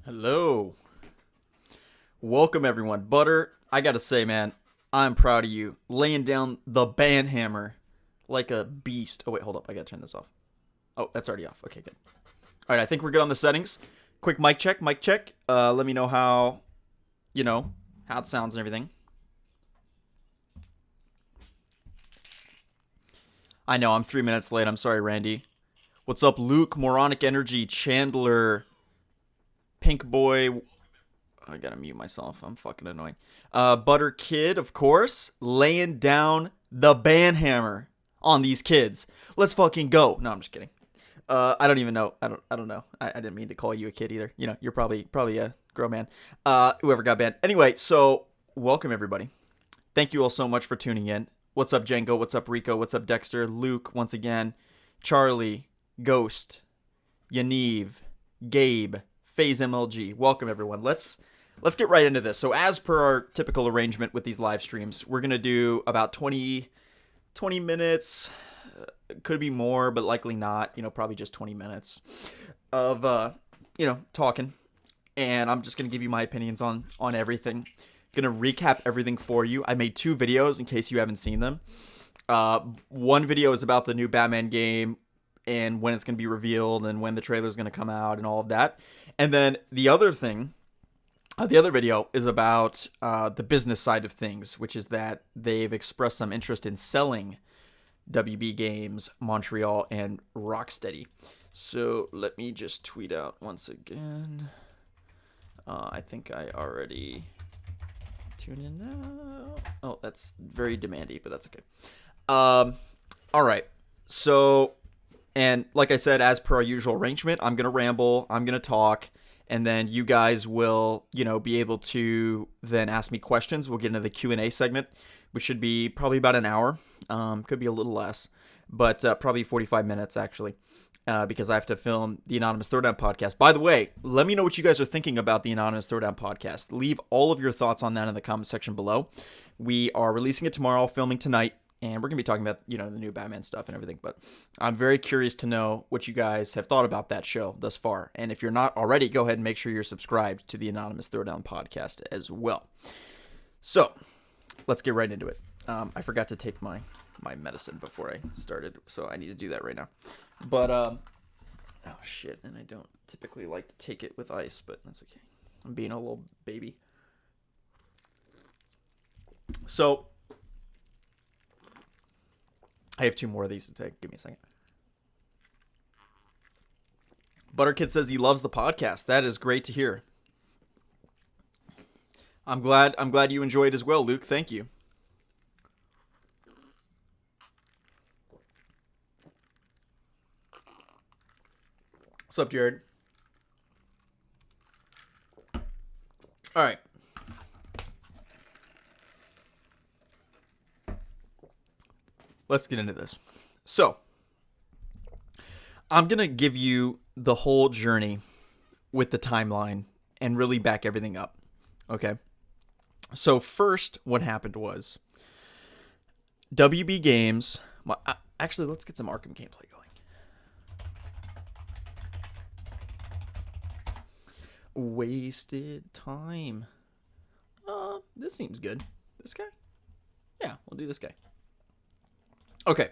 Hello. Welcome, everyone. Butter, I gotta say, man, I'm proud of you. Laying down the band hammer like a beast. Oh, wait, hold up. I gotta turn this off. Oh, that's already off. Okay, good. All right, I think we're good on the settings. Quick mic check, mic check. Let me know how it sounds and everything. I know, I'm 3 minutes late. I'm sorry, Randy. What's up, Luke, Moronic Energy, Chandler, Pink Boy. I gotta mute myself. I'm fucking annoying. Butter Kid, of course, laying down the band hammer on these kids. Let's fucking go. No, I'm just kidding. I don't even know. I don't know. I didn't mean to call you a kid either. You know, you're probably a grown man. Whoever got banned. Anyway, so welcome everybody. Thank you all so much for tuning in. What's up, Django? What's up, Rico? What's up, Dexter? Luke, once again. Charlie, Ghost, Yaniv, Gabe, Phase MLG. Welcome everyone. Let's get right into this. So as per our typical arrangement with these live streams, we're going to do about 20 minutes. Could be more, but likely not. Probably just 20 minutes of, talking. And I'm just going to give you my opinions on everything. Going to recap everything for you. I made 2 videos in case you haven't seen them. One video is about the new Batman game and when it's going to be revealed and when the trailer is going to come out and all of that. And then the other thing, the other video is about the business side of things, which is that they've expressed some interest in selling WB Games Montreal and Rocksteady. So let me just tweet out once again. I think I already tuned in now. Oh, that's very demandy, but that's okay. All right. So, and like I said, as per our usual arrangement, I'm going to ramble, I'm going to talk, and then you guys will, be able to then ask me questions. We'll get into the Q&A segment, which should be probably about an hour. Could be a little less, but probably 45 minutes actually, because I have to film the Anonymous Throwdown podcast. By the way, let me know what you guys are thinking about the Anonymous Throwdown podcast. Leave all of your thoughts on that in the comment section below. We are releasing it tomorrow, filming tonight, and we're going to be talking about, the new Batman stuff and everything. But I'm very curious to know what you guys have thought about that show thus far. And if you're not already, go ahead and make sure you're subscribed to the Anonymous Throwdown podcast as well. So let's get right into it. I forgot to take my medicine before I started, so I need to do that right now. But, oh shit, and I don't typically like to take it with ice, but that's okay. I'm being a little baby. So, I have 2 more of these to take. Give me a second. Butterkid says he loves the podcast. That is great to hear. I'm glad you enjoyed as well, Luke. Thank you. What's up, Jared? All right. Let's get into this. So, I'm going to give you the whole journey with the timeline and really back everything up. Okay? So, first, what happened was WB Games. Actually, let's get some Arkham gameplay going. Wasted time. This seems good. This guy? Yeah, we'll do this guy. Okay,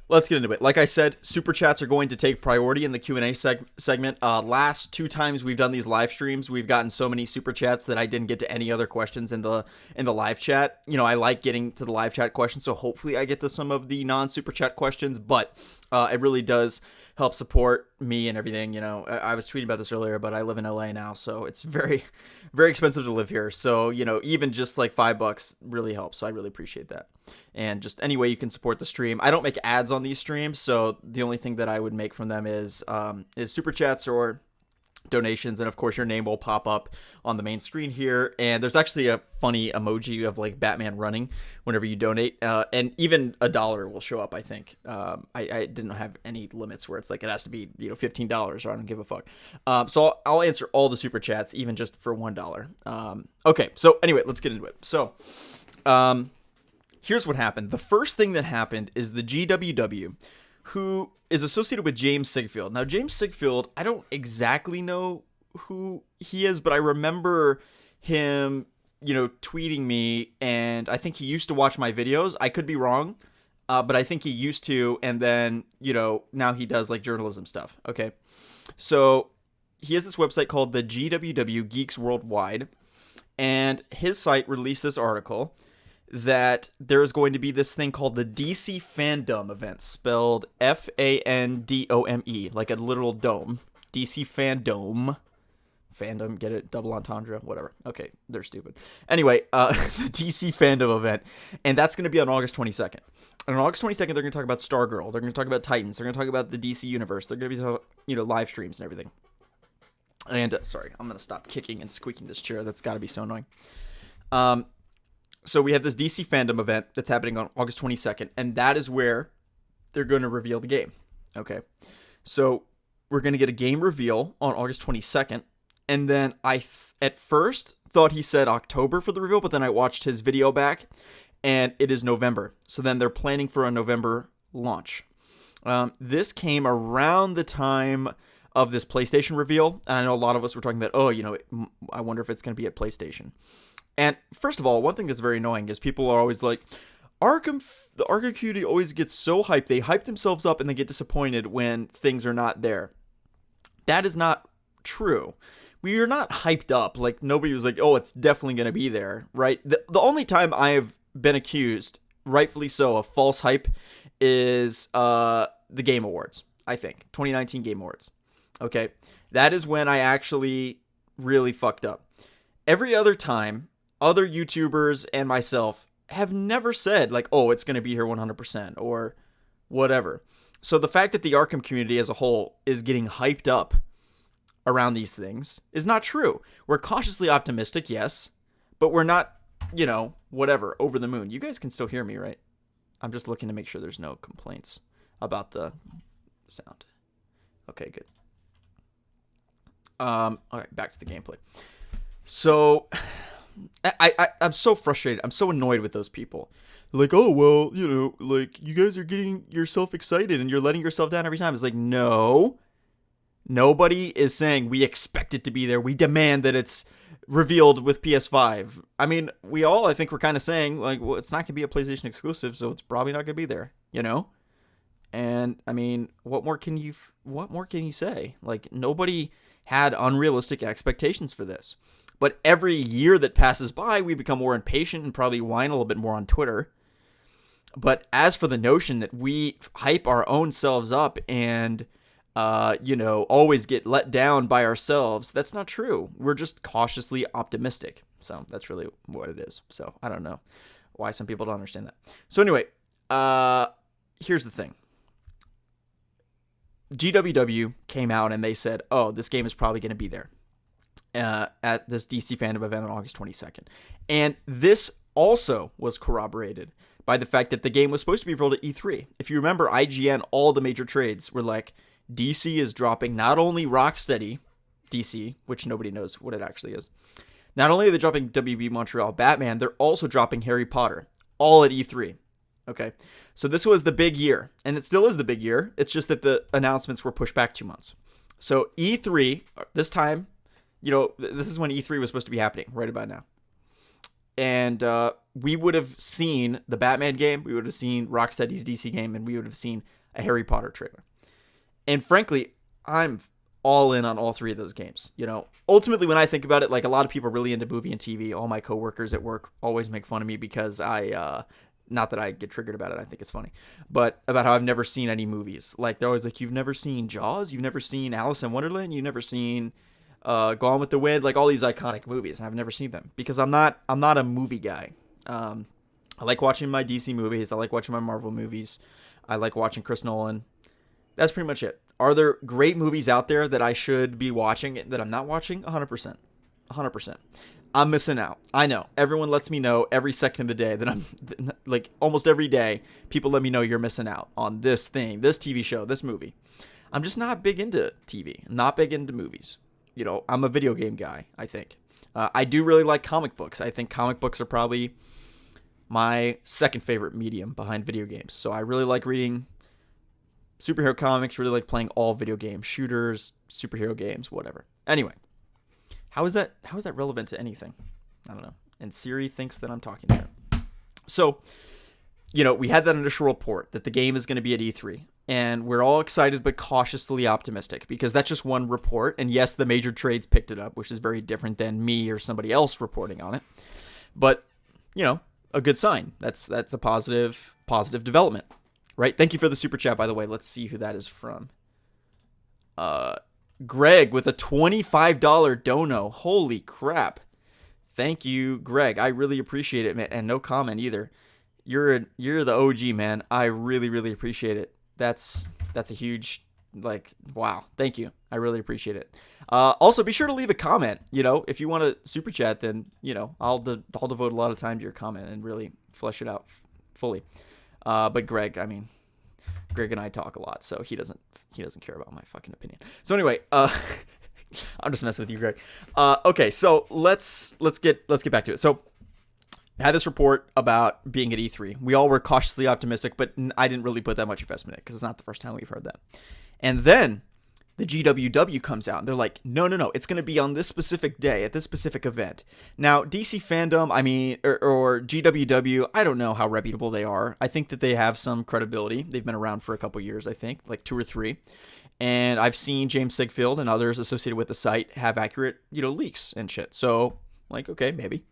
let's get into it. Like I said, super chats are going to take priority in the Q&A segment. Last 2 times we've done these live streams, we've gotten so many super chats that I didn't get to any other questions in the live chat. I like getting to the live chat questions, so hopefully I get to some of the non-super chat questions, but it really does help support me and everything. I was tweeting about this earlier, but I live in LA now, so it's very, very expensive to live here. So, even just like $5 really helps. So I really appreciate that. And just any way you can support the stream. I don't make ads on these streams, so the only thing that I would make from them is super chats or donations, and of course your name will pop up on the main screen here. And there's actually a funny emoji of like Batman running whenever you donate, and even $1 will show up. I think I didn't have any limits where it's like it has to be $15 or I don't give a fuck. So I'll answer all the super chats even just for $1. Okay, so anyway, let's get into it. So here's what happened. The first thing that happened is the GWW, who is associated with James Sigfield. Now, James Sigfield, I don't exactly know who he is, but I remember him, tweeting me, and I think he used to watch my videos. I could be wrong, but I think he used to, and then, now he does like journalism stuff. Okay. So he has this website called the GWW Geeks Worldwide, and his site released this article that there is going to be this thing called the DC FanDome event, spelled FANDOME, like a literal dome. DC FanDome. Fandom, get it? Double entendre, whatever. Okay, they're stupid. Anyway, the DC FanDome event, and that's going to be on August 22nd. And on August 22nd, they're going to talk about Stargirl. They're going to talk about Titans. They're going to talk about the DC universe. They're going to be, live streams and everything. And, sorry, I'm going to stop kicking and squeaking this chair. That's got to be so annoying. So we have this DC FanDome event that's happening on August 22nd, and that is where they're going to reveal the game. Okay, so we're going to get a game reveal on August 22nd, and then I at first thought he said October for the reveal, but then I watched his video back, and it is November. So then they're planning for a November launch. This came around the time of this PlayStation reveal, and I know a lot of us were talking about, I wonder if it's going to be at PlayStation. And first of all, one thing that's very annoying is people are always like, the Arkham community always gets so hyped. They hype themselves up and they get disappointed when things are not there. That is not true. We are not hyped up. Like, nobody was like, oh, it's definitely going to be there, right? The only time I have been accused, rightfully so, of false hype is the Game Awards, I think. 2019 Game Awards. Okay? That is when I actually really fucked up. Every other time, other YouTubers and myself have never said, like, oh, it's going to be here 100% or whatever. So the fact that the Arkham community as a whole is getting hyped up around these things is not true. We're cautiously optimistic, yes, but we're not, whatever, over the moon. You guys can still hear me, right? I'm just looking to make sure there's no complaints about the sound. Okay, good. All right, back to the gameplay. So I'm so frustrated. I'm so annoyed with those people. Like, oh, well, you guys are getting yourself excited and you're letting yourself down every time. It's like, no. Nobody is saying we expect it to be there. We demand that it's revealed with PS5. I mean, we all, I think, we're kind of saying, like, well, it's not going to be a PlayStation exclusive, so it's probably not going to be there, And, I mean, what more can you say? Like, nobody had unrealistic expectations for this. But every year that passes by, we become more impatient and probably whine a little bit more on Twitter. But as for the notion that we hype our own selves up and, always get let down by ourselves, that's not true. We're just cautiously optimistic. So that's really what it is. So I don't know why some people don't understand that. So anyway, here's the thing. GWW came out and they said, oh, this game is probably going to be there. At this DC Fandom event on August 22nd. And this also was corroborated by the fact that the game was supposed to be rolled at E3. If you remember, IGN, all the major trades were like, DC is dropping not only Rocksteady, DC, which nobody knows what it actually is. Not only are they dropping WB Montreal Batman, they're also dropping Harry Potter, all at E3. Okay, so this was the big year, and it still is the big year. It's just that the announcements were pushed back 2 months. So E3, this time, this is when E3 was supposed to be happening, right about now. And we would have seen the Batman game, we would have seen Rocksteady's DC game, and we would have seen a Harry Potter trailer. And frankly, I'm all in on all three of those games. Ultimately, when I think about it, like, a lot of people are really into movie and TV. All my coworkers at work always make fun of me because not that I get triggered about it, I think it's funny, but about how I've never seen any movies. Like, they're always like, you've never seen Jaws? You've never seen Alice in Wonderland? You've never seen Gone with the Wind, like all these iconic movies, and I've never seen them because I'm not a movie guy. I like watching my DC movies. I like watching my Marvel movies. I like watching Chris Nolan. That's pretty much it. Are there great movies out there that I should be watching that I'm not watching? 100%. 100%. I'm missing out. I know. Everyone lets me know every second of the day that I'm, like, almost every day, people let me know you're missing out on this thing, this TV show, this movie. I'm just not big into TV. I'm not big into movies. I'm a video game guy, I think. I do really like comic books. I think comic books are probably my second favorite medium behind video games. So I really like reading superhero comics, really like playing all video games, shooters, superhero games, whatever. Anyway, How is that relevant to anything? I don't know. And Siri thinks that I'm talking to her. So, we had that initial report that the game is going to be at E3. And we're all excited but cautiously optimistic because that's just one report. And yes, the major trades picked it up, which is very different than me or somebody else reporting on it. But, a good sign. That's a positive development, right? Thank you for the super chat, by the way. Let's see who that is from. Greg with a $25 dono. Holy crap. Thank you, Greg. I really appreciate it, man. And no comment either. You're the OG, man. I really, really appreciate it. That's a huge, wow. Thank you. I really appreciate it. Also, be sure to leave a comment. If you want to super chat, then, I'll devote a lot of time to your comment and really flesh it out fully. But Greg and I talk a lot, so he doesn't care about my fucking opinion. So anyway, I'm just messing with you, Greg. Okay, so let's get back to it. So I had this report about being at E3. We all were cautiously optimistic, but I didn't really put that much investment in it because it's not the first time we've heard that. And then the GWW comes out and they're like, no, it's going to be on this specific day at this specific event. Now, DC FanDome, or GWW, I don't know how reputable they are. I think that they have some credibility. They've been around for a couple years, I think, like 2 or 3. And I've seen James Sigfield and others associated with the site have accurate, leaks and shit. So, okay, maybe.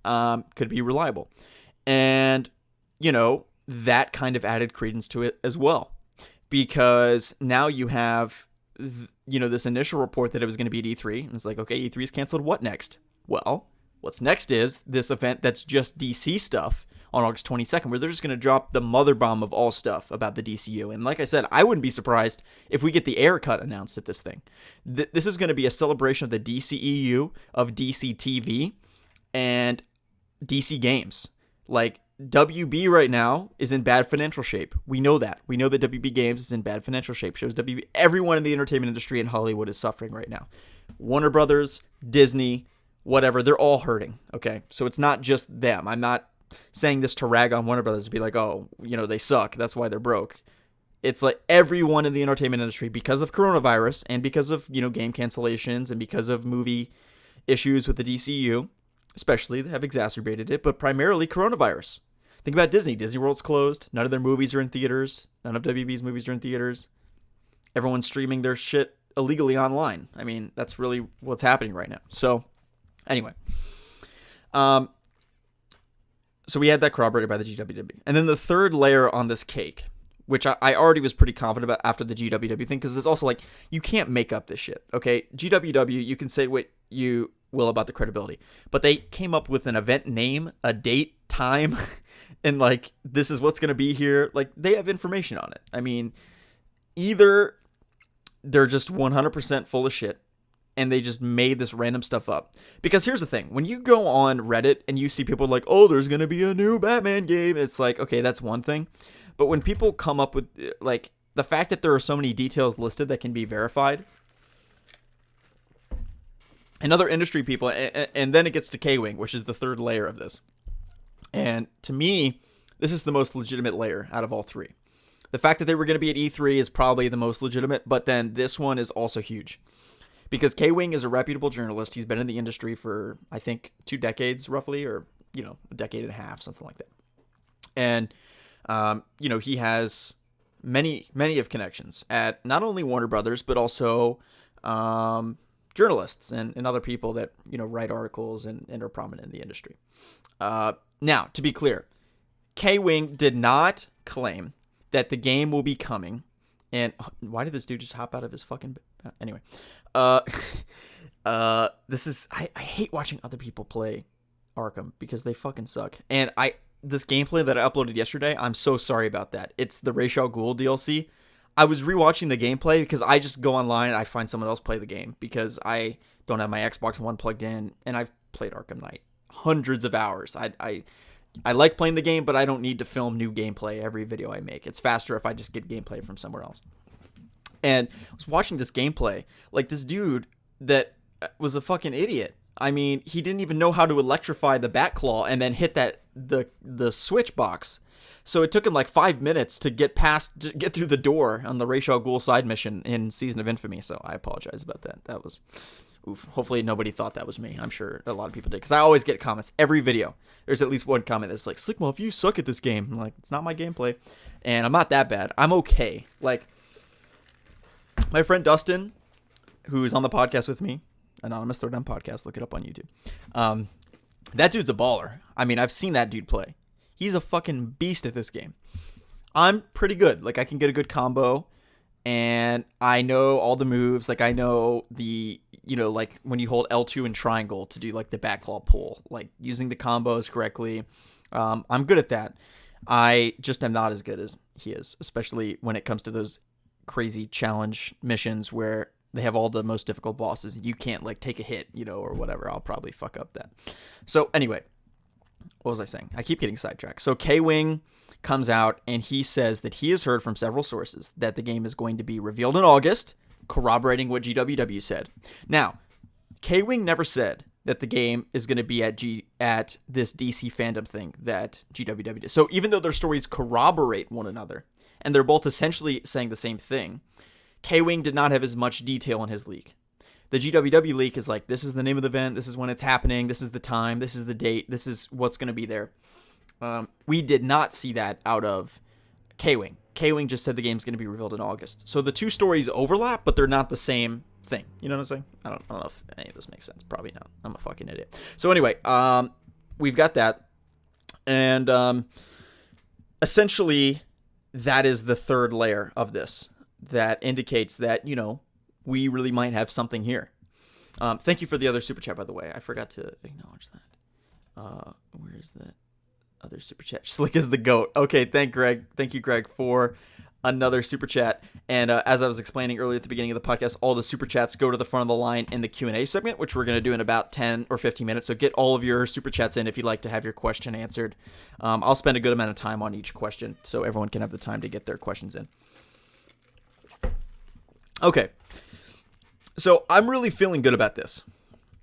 Could be reliable. And, that kind of added credence to it as well. Because now you have, this initial report that it was going to be at E3. And it's like, okay, E3 is canceled. What next? Well, what's next is this event that's just DC stuff on August 22nd, where they're just going to drop the mother bomb of all stuff about the DCU. And like I said, I wouldn't be surprised if we get the air cut announced at this thing. This is going to be a celebration of the DCEU, of DC TV, and DC Games. WB right now is in bad financial shape. We know that. We know that WB Games is in bad financial shape. Shows WB, everyone in the entertainment industry in Hollywood is suffering right now. Warner Brothers, Disney, whatever, they're all hurting. Okay, so it's not just them. I'm not saying this to rag on Warner Brothers to be like, oh, they suck. That's why they're broke. It's like everyone in the entertainment industry, because of coronavirus and because of game cancellations and because of movie issues with the DCU, especially, have exacerbated it. But primarily coronavirus. Think about Disney. Disney World's closed. None of their movies are in theaters. None of WB's movies are in theaters. Everyone's streaming their shit illegally online. That's really what's happening right now. So, anyway. So we had that corroborated by the GWW. And then the third layer on this cake, which I already was pretty confident about after the GWW thing, because it's also you can't make up this shit, okay? GWW, you can say what you will about the credibility, but they came up with an event name, a date, time, and this is what's going to be here. They have information on it. Either they're just 100% full of shit and they just made this random stuff up. Because here's the thing, when you go on Reddit and you see people oh, there's going to be a new Batman game, it's okay, that's one thing. But when people come up with the fact that there are so many details listed that can be verified, and other industry people, and then it gets to K-Wing, which is the third layer of this. And to me, this is the most legitimate layer out of all three. The fact that they were going to be at E3 is probably the most legitimate, but then this one is also huge. Because K-Wing is a reputable journalist. He's been in the industry for, I think, 2 decades roughly, or, a decade and a half, something like that. And, he has many of connections at not only Warner Brothers, but also journalists and other people that, write articles and are prominent in the industry. Now, to be clear, K-Wing did not claim that the game will be coming. And why did this dude just hop out of his fucking... Anyway. This is... I hate watching other people play Arkham because they fucking suck. And this gameplay that I uploaded yesterday, I'm so sorry about that. It's the Ra's al Ghul DLC. I was rewatching the gameplay because I just go online and I find someone else play the game because I don't have my Xbox One plugged in, and I've played Arkham Knight hundreds of hours. I like playing the game, but I don't need to film new gameplay every video I make. It's faster if I just get gameplay from somewhere else. And I was watching this gameplay, this dude that was a fucking idiot. He didn't even know how to electrify the Batclaw and then hit the switch box. So it took him 5 minutes to get through the door on the Ra's al Ghul side mission in Season of Infamy. So I apologize about that. That was Oof. Hopefully nobody thought that was me. I'm sure a lot of people did. Because I always get comments. Every video, there's at least one comment that's like, Slickmuff, you suck at this game. I'm like, it's not my gameplay. And I'm not that bad. I'm okay. Like, my friend Dustin, who's on the podcast with me, Anonymous Throwdown Podcast, look it up on YouTube. That dude's a baller. I mean, I've seen that dude play. He's a fucking beast at this game. I'm pretty good. Like, I can get a good combo. And I know all the moves. Like, I know the, like when you hold L2 and triangle to do like the back claw pull, like using the combos correctly. I'm good at that. I just am not as good as he is, especially when it comes to those crazy challenge missions where they have all the most difficult bosses. You can't like take a hit, or whatever. I'll probably fuck up that. So anyway, what was I saying? I keep getting sidetracked. So K-Wing comes out and he says that he has heard from several sources that the game is going to be revealed in August, corroborating what GWW said. Now, K-Wing never said that the game is going to be at this DC FanDome thing that GWW did. So even though their stories corroborate one another and they're both essentially saying the same thing, K-Wing did not have as much detail in his leak. The GWW leak is like, this is the name of the event, this is when it's happening, this is the time, this is the date, this is what's going to be there. We did not see that out of K-Wing. K-Wing just said the game's going to be revealed in August. So the two stories overlap, but they're not the same thing. You know what I'm saying? I don't know if any of this makes sense. Probably not. I'm a fucking idiot. So anyway, we've got that. And essentially, that is the third layer of this that indicates that, we really might have something here. Thank you for the other super chat, by the way. I forgot to acknowledge that. Where is that? Other super chat. Slick is the GOAT. Okay, thank you, Greg, for another super chat. And as I was explaining earlier at the beginning of the podcast, all the super chats go to the front of the line in the Q&A segment, which we're going to do in about 10 or 15 minutes. So get all of your super chats in if you'd like to have your question answered. I'll spend a good amount of time on each question so everyone can have the time to get their questions in. Okay. So I'm really feeling good about this.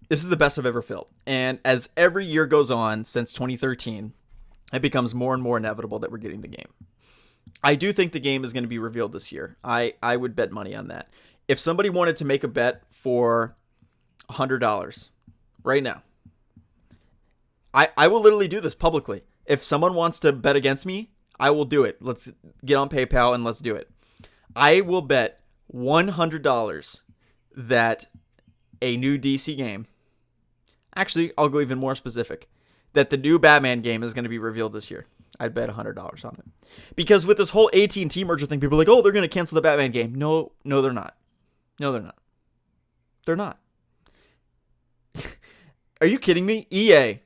This is the best I've ever felt. And as every year goes on since 2013, it becomes more and more inevitable that we're getting the game. I do think the game is going to be revealed this year. I would bet money on that. If somebody wanted to make a bet for $100 right now, I will literally do this publicly. If someone wants to bet against me, I will do it. Let's get on PayPal and let's do it. I will bet $100 that a new DC game, actually, I'll go even more specific, that the new Batman game is going to be revealed this year. I'd bet $100 on it. Because with this whole AT&T merger thing, people are like, oh, they're going to cancel the Batman game. No, they're not. No, they're not. They're not. Are you kidding me? EA,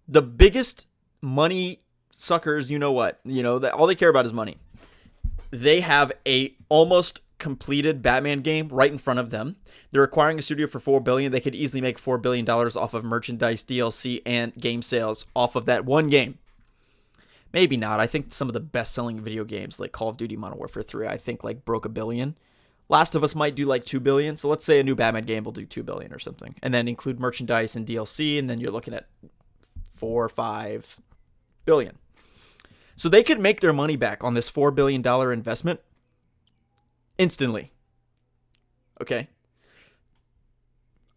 the biggest money suckers, that all they care about is money. They have a almost completed Batman game right in front of them. They're acquiring a studio for $4 billion. They could easily make $4 billion off of merchandise, DLC, and game sales off of that one game. Maybe not. I think some of the best-selling video games, like Call of Duty Modern Warfare 3, I think broke $1 billion. Last of Us might do like $2 billion. So let's say a new Batman game will do $2 billion or something, and then include merchandise and DLC, and then you're looking at $4 or $5 billion. So they could make their money back on this $4 billion investment instantly. Okay.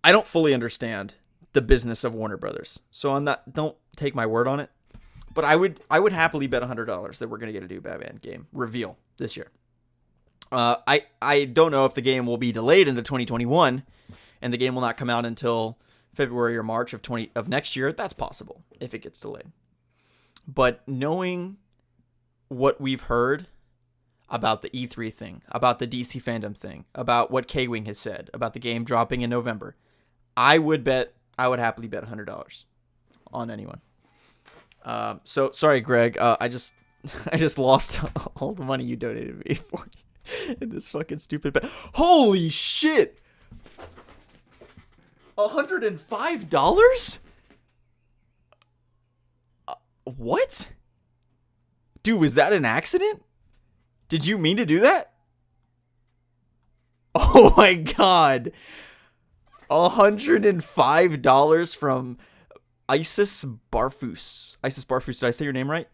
I don't fully understand the business of Warner Brothers, so don't take my word on it. But I would happily bet $100 that we're going to get a new Batman game reveal this year. I don't know if the game will be delayed into 2021 and the game will not come out until February or March of next year. That's possible if it gets delayed. But knowing what we've heard about the E3 thing, about the DC FanDome thing, about what K-Wing has said, about the game dropping in November, I would happily bet $100 on anyone. So sorry, Greg. I just lost all the money you donated me for in this fucking stupid bet. Holy shit! $105? What? Dude, was that an accident? Did you mean to do that? Oh my god. $105 from Isis Barfus. Isis Barfus, did I say your name right?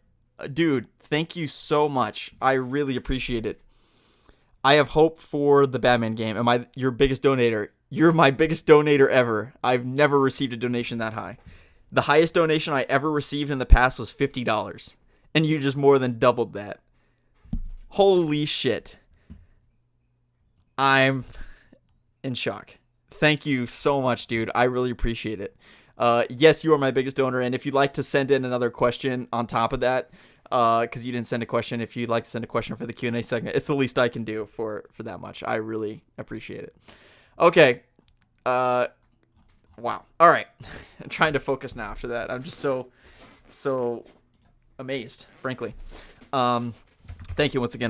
Dude, thank you so much. I really appreciate it. I have hope for the Batman game. Am I your biggest donator? You're my biggest donator ever. I've never received a donation that high. The highest donation I ever received in the past was $50. And you just more than doubled that. Holy shit. I'm in shock. Thank you so much, dude. I really appreciate it. Yes, you are my biggest donor. And if you'd like to send in another question on top of that, because you didn't send a question, if you'd like to send a question for the Q&A segment, it's the least I can do for that much. I really appreciate it. Okay. Wow. All right. I'm trying to focus now after that. I'm just so amazed, frankly. Thank you once again.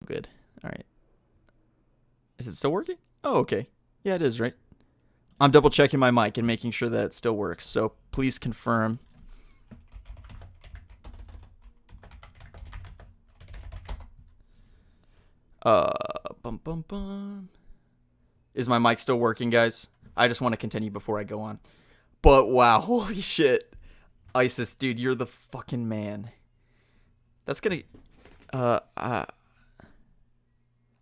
Good. All right. Is it still working? Oh, okay. Yeah, it is, right? I'm double checking my mic and making sure that it still works. So please confirm. Bum bum bum. Is my mic still working, guys? I just want to continue before I go on. But wow, holy shit. Isis, dude, you're the fucking man. That's gonna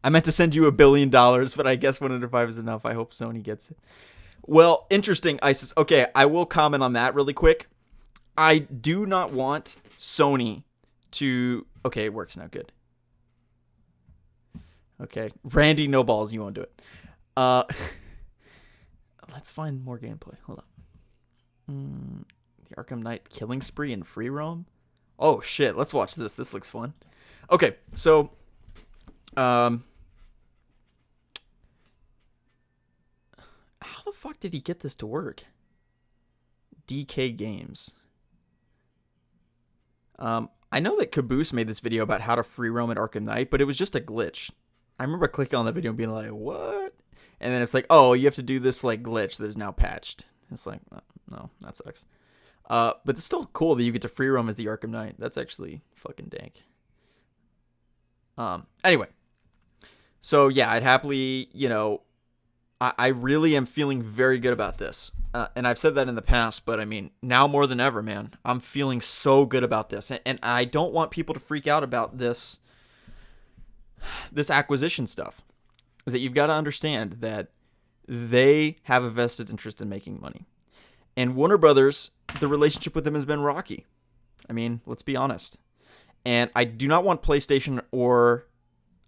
I meant to send you $1 billion, but I guess 105 is enough. I hope Sony gets it. Well, interesting, Isis. Okay, I will comment on that really quick. I do not want Sony to... Okay, it works now. Good. Okay. Randy, no balls. You won't do it. Let's find more gameplay. Hold on. The Arkham Knight killing spree in free roam? Oh, shit. Let's watch this. This looks fun. Okay, so... How the fuck did he get this to work? DK Games. I know that Caboose made this video about how to free roam at Arkham Knight, but it was just a glitch. I remember clicking on that video and being like, what? And then it's like, oh, you have to do this like glitch that is now patched. It's like, no, that sucks. But it's still cool that you get to free roam as the Arkham Knight. That's actually fucking dank. Anyway. So yeah, I'd happily, I really am feeling very good about this. And I've said that in the past, but I mean, now more than ever, man, I'm feeling so good about this. And I don't want people to freak out about this acquisition stuff. Is that you've got to understand that they have a vested interest in making money. And Warner Brothers, the relationship with them has been rocky. I mean, let's be honest. And I do not want PlayStation or...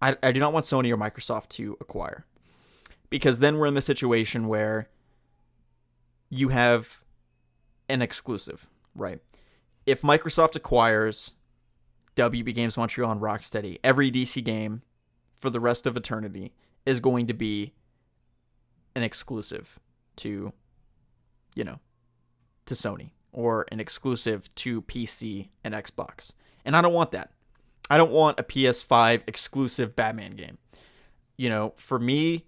I do not want Sony or Microsoft to acquire. Because then we're in the situation where you have an exclusive, right? If Microsoft acquires WB Games Montreal and Rocksteady, every DC game for the rest of eternity is going to be an exclusive to, to Sony, or an exclusive to PC and Xbox. And I don't want that. I don't want a PS5 exclusive Batman game. For me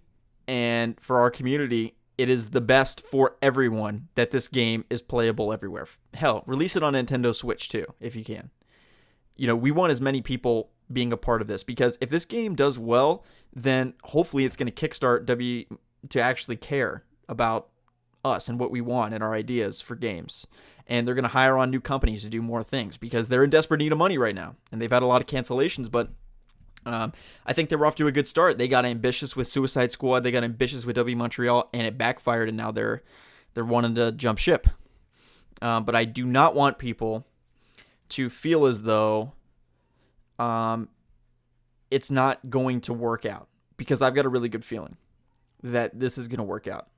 and for our community, it is the best for everyone that this game is playable everywhere. Hell, release it on Nintendo Switch too, if you can. We want as many people being a part of this, because if this game does well, then hopefully it's going to kickstart W to actually care about us and what we want and our ideas for games. And they're going to hire on new companies to do more things because they're in desperate need of money right now. And they've had a lot of cancellations, but I think they were off to a good start. They got ambitious with Suicide Squad. They got ambitious with W Montreal, and it backfired, and now they're wanting to jump ship. But I do not want people to feel as though it's not going to work out, because I've got a really good feeling that this is going to work out.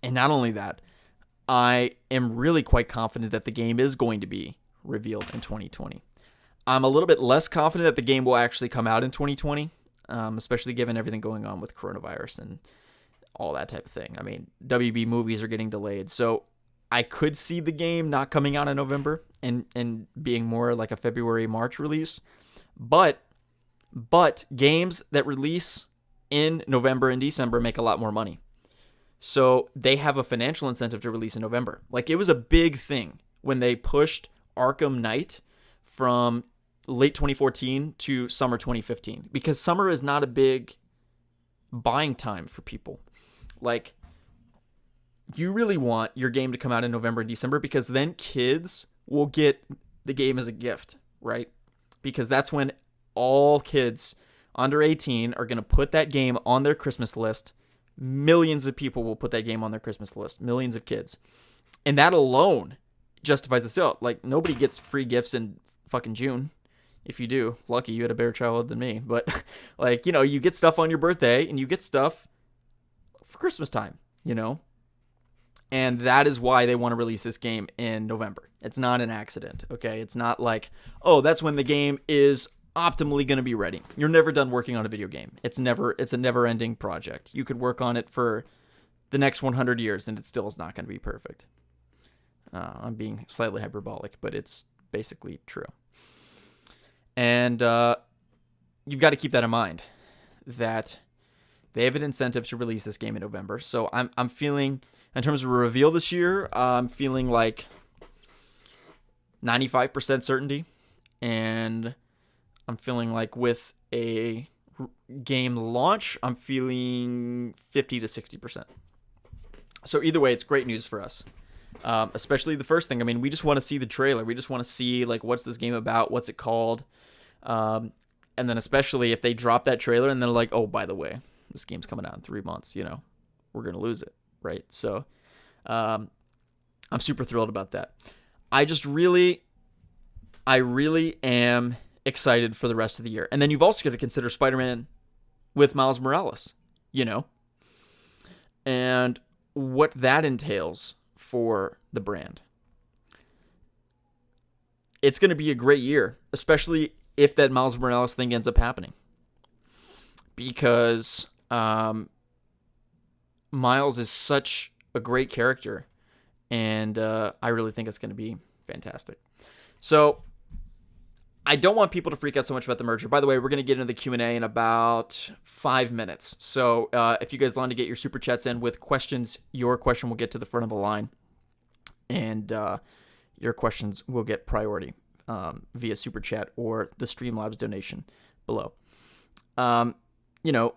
And not only that, I am really quite confident that the game is going to be revealed in 2020. I'm a little bit less confident that the game will actually come out in 2020, especially given everything going on with coronavirus and all that type of thing. I mean, WB movies are getting delayed, so I could see the game not coming out in November and being more like a February, March release. But games that release in November and December make a lot more money. So they have a financial incentive to release in November. Like, it was a big thing when they pushed Arkham Knight from late 2014 to summer 2015, because summer is not a big buying time for people. Like, you really want your game to come out in November and December, because then kids will get the game as a gift, right? because that's when all kids under 18 are going to put that game on their Christmas list. Millions of people will put that game on their Christmas list. Millions of kids. And that alone justifies the sale. Like, nobody gets free gifts in fucking June. If you do, lucky you had a better childhood than me. But, like, you know, you get stuff on your birthday and you get stuff for Christmas time, you know? And that is why they want to release this game in November. It's not an accident, okay? It's not like, oh, that's when the game is optimally going to be ready. You're never done working on a video game. It's a never-ending project. You could work on it for the next 100 years and it still is not going to be perfect. I'm being slightly hyperbolic, but it's basically true. And you've got to keep that in mind, that they have an incentive to release this game in November. So I'm feeling, in terms of a reveal this year, I'm feeling like 95% certainty. And I'm feeling like with a game launch, I'm feeling 50 to 60%. So either way, it's great news for us. Especially the first thing. I mean, we just want to see the trailer. We just want to see, like, what's this game about? What's it called? And then especially if they drop that trailer and they're like, oh, by the way, this game's coming out in 3 months, you know, we're going to lose it, right? So I'm super thrilled about that. I really am excited for the rest of the year. And then you've also got to consider Spider-Man with Miles Morales, you know, and what that entails for the brand. It's going to be a great year, especially if that Miles Morales thing ends up happening, because Miles is such a great character, and I really think it's going to be fantastic. So I don't want people to freak out so much about the merger. By the way, we're going to get into the Q&A in about 5 minutes. So if you guys want to get your super chats in with questions, your question will get to the front of the line. And your questions will get priority via super chat or the Streamlabs donation below. You know,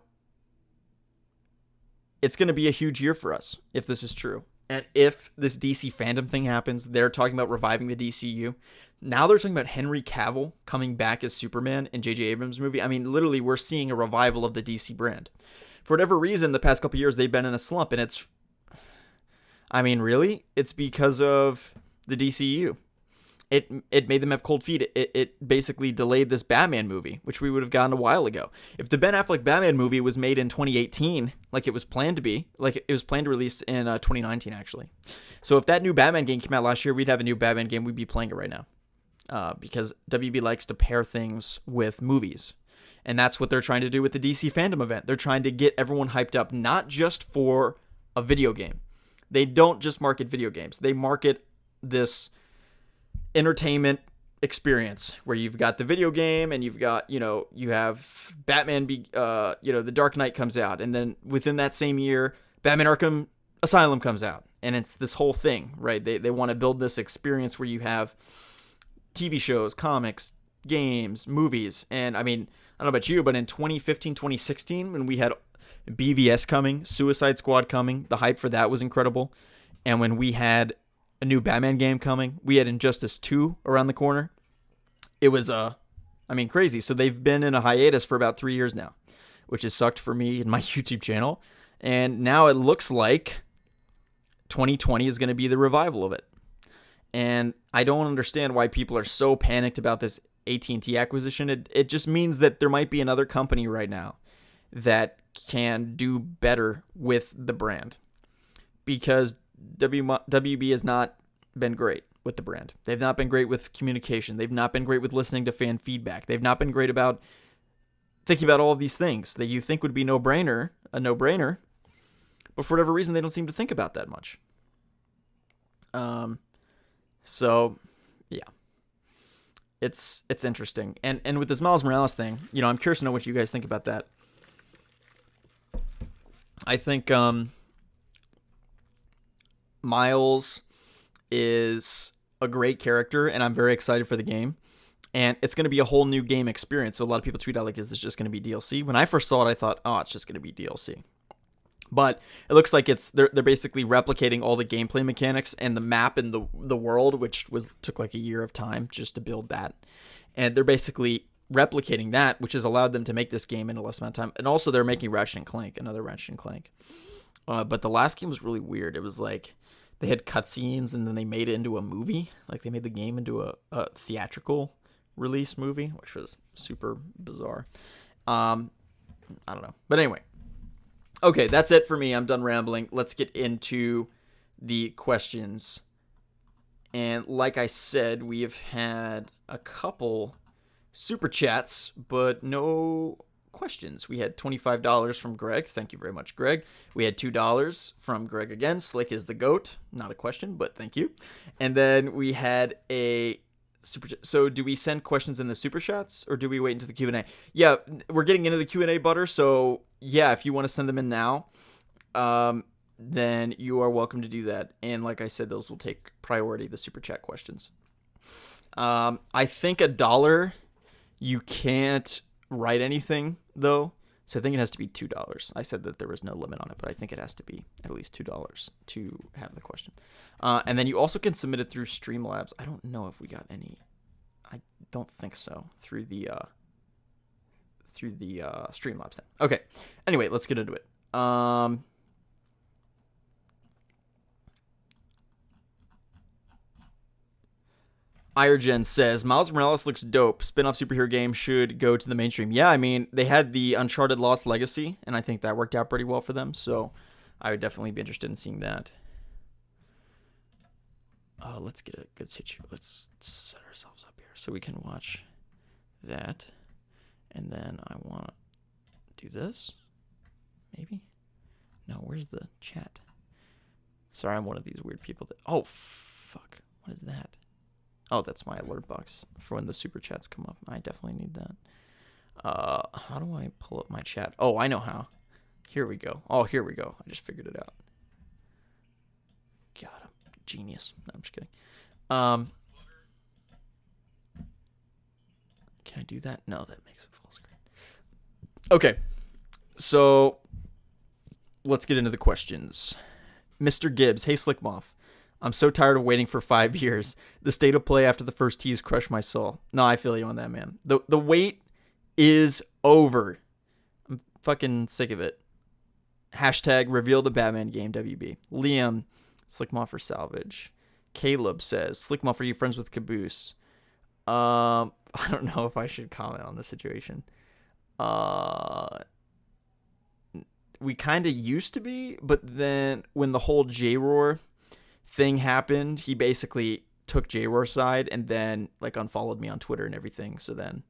it's going to be a huge year for us if this is true. And if this DC FanDome thing happens, they're talking about reviving the DCU. Now they're talking about Henry Cavill coming back as Superman in J.J. Abrams' movie. I mean, literally, we're seeing a revival of the DC brand. For whatever reason, the past couple of years, they've been in a slump. And it's, I mean, really? It's because of the DCU. It made them have cold feet. It basically delayed this Batman movie, which we would have gotten a while ago. If the Ben Affleck Batman movie was made in 2018, like it was planned to be, like it was planned to release in 2019, actually. So if that new Batman game came out last year, we'd have a new Batman game. We'd be playing it right now. Because WB likes to pair things with movies. And that's what they're trying to do with the DC Fandom event. They're trying to get everyone hyped up, not just for a video game. They don't just market video games. They market this entertainment experience where you've got the video game and you've got, you know, you have Batman, The Dark Knight comes out. And then within that same year, Batman Arkham Asylum comes out. And it's this whole thing, right? They want to build this experience where you have TV shows, comics, games, movies. And I mean, I don't know about you, but in 2015, 2016, when we had BVS coming, Suicide Squad coming, the hype for that was incredible. And when we had a new Batman game coming, we had Injustice 2 around the corner. It was, crazy. So they've been in a hiatus for about 3 years now, which has sucked for me and my YouTube channel. And now it looks like 2020 is going to be the revival of it. And I don't understand why people are so panicked about this AT&T acquisition. It just means that there might be another company right now that can do better with the brand, because WB has not been great with the brand. They've not been great with communication. They've not been great with listening to fan feedback. They've not been great about thinking about all of these things that you think would be a no-brainer, but for whatever reason, they don't seem to think about that much. So, yeah. It's interesting. And with this Miles Morales thing, you know, I'm curious to know what you guys think about that. I think Miles is a great character, and I'm very excited for the game. And it's going to be a whole new game experience. So a lot of people tweet out, like, is this just going to be DLC? When I first saw it, I thought, oh, it's just going to be DLC. But it looks like they're basically replicating all the gameplay mechanics and the map and the world, which took like a year of time just to build that. And they're basically replicating that, which has allowed them to make this game in a less amount of time. And also they're making Ratchet and Clank, another Ratchet and Clank. But the last game was really weird. It was like they had cutscenes and then they made it into a movie. Like they made the game into a theatrical release movie, which was super bizarre. I don't know. But anyway. Okay, that's it for me. I'm done rambling. Let's get into the questions. And like I said, we have had a couple super chats, but no questions. We had $25 from Greg. Thank you very much, Greg. We had $2 from Greg again. Slick is the GOAT. Not a question, but thank you. And then we had a super chat. So do we send questions in the super chats or do we wait until the Q&A? Yeah, we're getting into the Q&A, Butter. So yeah, if you want to send them in now, then you are welcome to do that. And like I said, those will take priority, the super chat questions. I think $1, you can't write anything though. So I think it has to be $2. I said that there was no limit on it, but I think it has to be at least $2 to have the question. And then you also can submit it through Streamlabs. I don't know if we got any. I don't think so through the Streamlabs thing. Okay. Anyway, let's get into it. Irgen says, Miles Morales looks dope. Spin-off superhero game should go to the mainstream. Yeah, I mean, they had the Uncharted Lost Legacy, and I think that worked out pretty well for them, so I would definitely be interested in seeing that. Let's get a good situation. Let's set ourselves up here so we can watch that. And then I want to do this. Maybe? No, where's the chat? Sorry, I'm one of these weird people that... Oh, fuck. What is that? Oh, that's my alert box for when the super chats come up. I definitely need that. How do I pull up my chat? Oh, I know how. Here we go. Oh, here we go. I just figured it out. God, I'm a genius. No, I'm just kidding. Can I do that? No, that makes it full screen. Okay. So, let's get into the questions. Mr. Gibbs. Hey, Slickmoth. I'm so tired of waiting for 5 years. The state of play after the first tease crushed my soul. No, I feel you on that, man. The wait is over. I'm fucking sick of it. Hashtag reveal the Batman game, WB. Liam, Slickmoth for salvage. Caleb says, Slickmoth, are you friends with Caboose? I don't know if I should comment on the situation. We kind of used to be, but then when the whole J-Roar thing happened, he basically took J-Roar's side and then like unfollowed me on Twitter and everything. So then,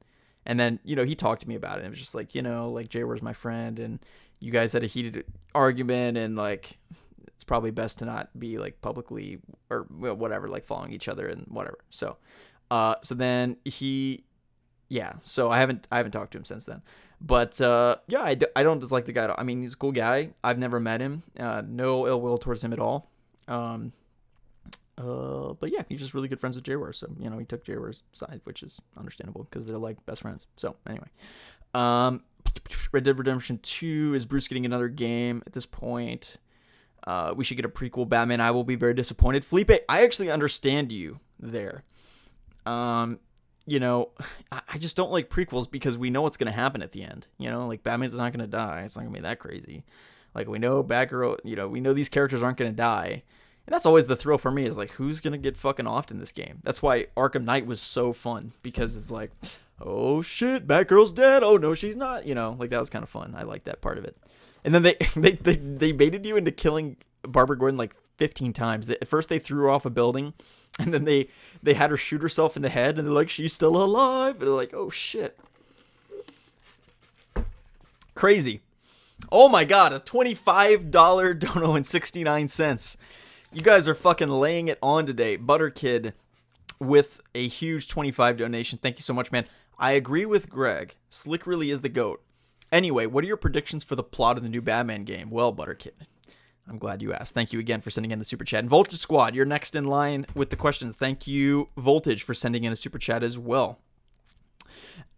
and then, you know, he talked to me about it and it was just like, you know, like J-Roar's my friend and you guys had a heated argument and like, it's probably best to not be like publicly or whatever, like following each other and whatever. So, so then so I haven't talked to him since then, but, yeah, I don't dislike the guy. I mean, he's a cool guy. I've never met him, no ill will towards him at all. But yeah, he's just really good friends with J-Roar, so, you know, he took J-Roar's side, which is understandable, because they're, like, best friends. So, anyway. Red Dead Redemption 2, is Bruce getting another game at this point? We should get a prequel Batman. I will be very disappointed. Felipe, I actually understand you there. You know, I just don't like prequels, because we know what's going to happen at the end. You know, like, Batman's not going to die. It's not going to be that crazy. Like, we know Batgirl, you know, we know these characters aren't going to die. And that's always the thrill for me, is like, who's going to get fucking offed in this game? That's why Arkham Knight was so fun, because it's like, oh shit, Batgirl's dead. Oh no, she's not. You know, like, that was kind of fun. I like that part of it. And then they baited you into killing Barbara Gordon like 15 times. At first they threw her off a building, and then they had her shoot herself in the head, and they're like, she's still alive. And they're like, oh shit. Crazy. Oh my god, a $25 dono and 69 cents. You guys are fucking laying it on today. Butterkid with a huge 25 donation. Thank you so much, man. I agree with Greg. Slick really is the GOAT. Anyway, what are your predictions for the plot of the new Batman game? Well, Butterkid, I'm glad you asked. Thank you again for sending in the super chat. And Voltage Squad, you're next in line with the questions. Thank you, Voltage, for sending in a super chat as well.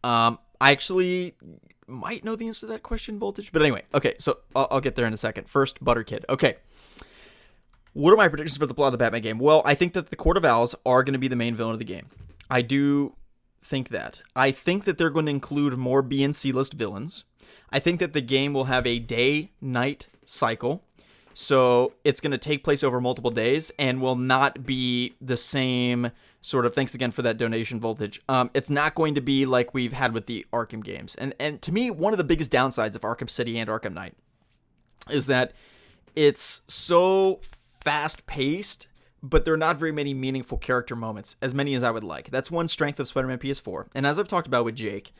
I actually might know the answer to that question, Voltage. But anyway, okay, so I'll get there in a second. First, Butterkid. Okay. What are my predictions for the plot of the Batman game? Well, I think that the Court of Owls are going to be the main villain of the game. I do think that. I think that they're going to include more B and C list villains. I think that the game will have a day-night cycle. So it's going to take place over multiple days and will not be the same sort of, thanks again for that donation, Voltage. It's not going to be like we've had with the Arkham games. And to me, one of the biggest downsides of Arkham City and Arkham Knight is that it's so fast-paced, but there are not very many meaningful character moments, as many as I would like. That's one strength of Spider-Man PS4. And as I've talked about with Jake,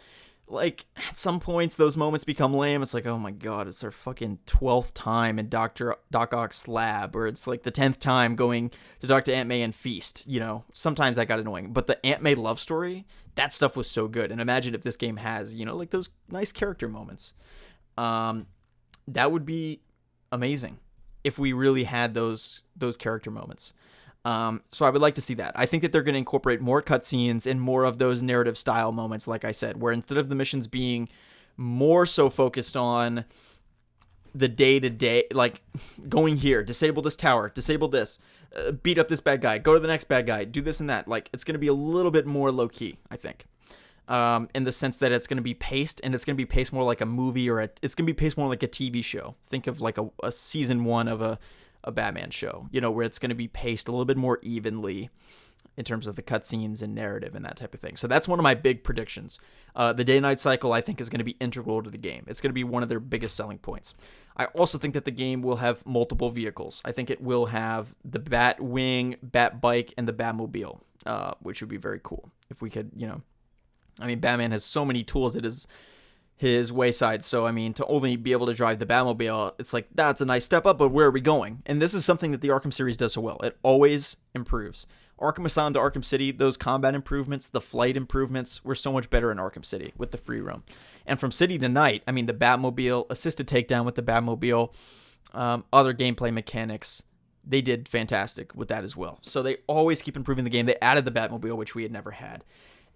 like, at some points, those moments become lame. It's like, oh my god, it's our fucking 12th time in Doc Ock's lab, or it's like the 10th time going to talk to Aunt May and Feast, you know? Sometimes that got annoying. But the Aunt May love story, that stuff was so good. And imagine if this game has, you know, like those nice character moments. That would be amazing if we really had those character moments. So I would like to see that. I think that they're going to incorporate more cutscenes and more of those narrative style moments, like I said, where instead of the missions being more so focused on the day-to-day, like going here, disable this tower, disable this, beat up this bad guy, go to the next bad guy, do this and that. Like, it's going to be a little bit more low-key, I think, in the sense that it's going to be paced, and it's going to be paced more like a movie, or it's going to be paced more like a TV show. Think of like a season 1 of a Batman show, you know, where it's going to be paced a little bit more evenly in terms of the cutscenes and narrative and that type of thing. So that's one of my big predictions. The day-night cycle, I think, is going to be integral to the game. It's going to be one of their biggest selling points. I also think that the game will have multiple vehicles. I think it will have the Batwing, Batbike, and the Batmobile, which would be very cool if we could, you know. I mean, Batman has so many tools at his wayside, so I mean, to only be able to drive the Batmobile, it's like, that's a nice step up, but where are we going? And this is something that the Arkham series does so well. It always improves. Arkham Asylum to Arkham City, those combat improvements, the flight improvements were so much better in Arkham City with the free roam. And from City to Night, I mean, the Batmobile, assisted takedown with the Batmobile, other gameplay mechanics, they did fantastic with that as well. So they always keep improving the game. They added the Batmobile, which we had never had.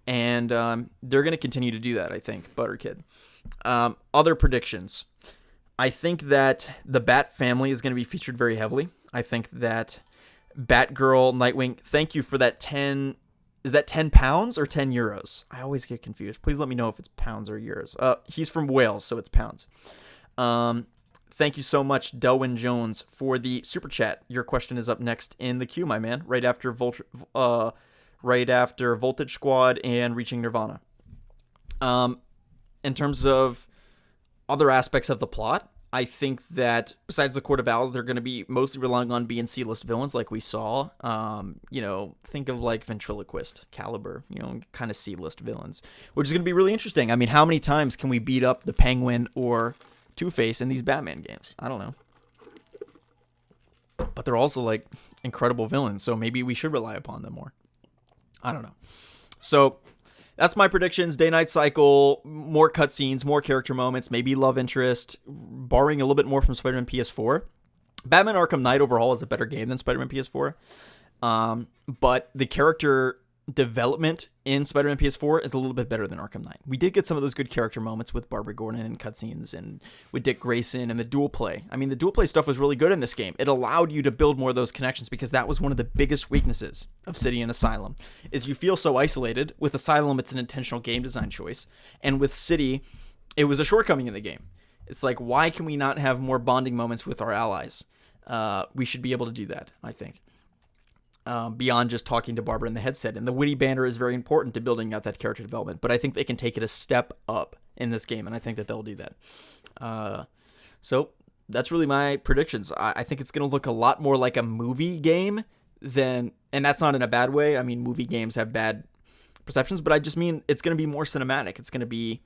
And they're going to continue to do that, I think, Butterkid. Other predictions. I think that the Bat family is going to be featured very heavily. I think that Batgirl, Nightwing, thank you for that 10... Is that 10 pounds or 10 euros? I always get confused. Please let me know if it's pounds or euros. He's from Wales, so it's pounds. Thank you so much, Delwyn Jones, for the super chat. Your question is up next in the queue, my man, right after Voltage Squad and Reaching Nirvana. In terms of other aspects of the plot, I think that besides the Court of Owls, they're going to be mostly relying on B and C list villains like we saw. You know, think of like Ventriloquist, Caliber, you know, kind of C list villains, which is going to be really interesting. I mean, how many times can we beat up the Penguin or Two-Face in these Batman games? I don't know. But they're also like incredible villains, so maybe we should rely upon them more. I don't know. So that's my predictions. Day-night cycle, more cutscenes, more character moments, maybe love interest, borrowing a little bit more from Spider-Man PS4. Batman Arkham Knight overall is a better game than Spider-Man PS4. But the character development in Spider-Man PS4 is a little bit better than Arkham Knight. We did get some of those good character moments with Barbara Gordon and cutscenes, and with Dick Grayson and the dual play. I mean, the dual play stuff was really good in this game. It allowed you to build more of those connections, because that was one of the biggest weaknesses of City and Asylum, is you feel so isolated. With Asylum, it's an intentional game design choice, and with City, it was a shortcoming in the game. It's like, why can we not have more bonding moments with our allies? We should be able to do that, I think. Beyond just talking to Barbara in the headset. And the witty banter is very important to building out that character development. But I think they can take it a step up in this game, and I think that they'll do that. So that's really my predictions. I think it's going to look a lot more like a movie game than... And that's not in a bad way. I mean, movie games have bad perceptions, but I just mean it's going to be more cinematic. It's going to be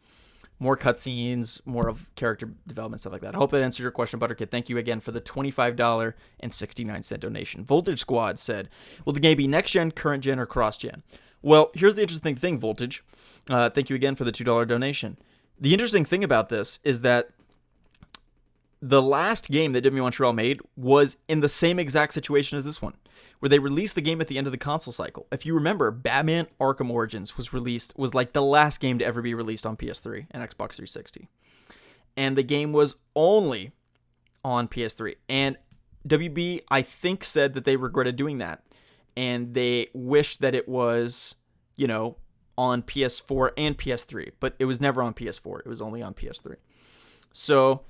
more cutscenes, more of character development, stuff like that. I hope that answered your question, Butterkid. Thank you again for the $25.69 donation. Voltage Squad said, will the game be next-gen, current-gen, or cross-gen? Well, here's the interesting thing, Voltage. Thank you again for the $2 donation. The interesting thing about this is that the last game that Games Montreal made was in the same exact situation as this one, where they released the game at the end of the console cycle. If you remember, Batman Arkham Origins was like the last game to ever be released on PS3 and Xbox 360. And the game was only on PS3. And WB, I think, said that they regretted doing that. And they wished that it was, you know, on PS4 and PS3, but it was never on PS4. It was only on PS3. So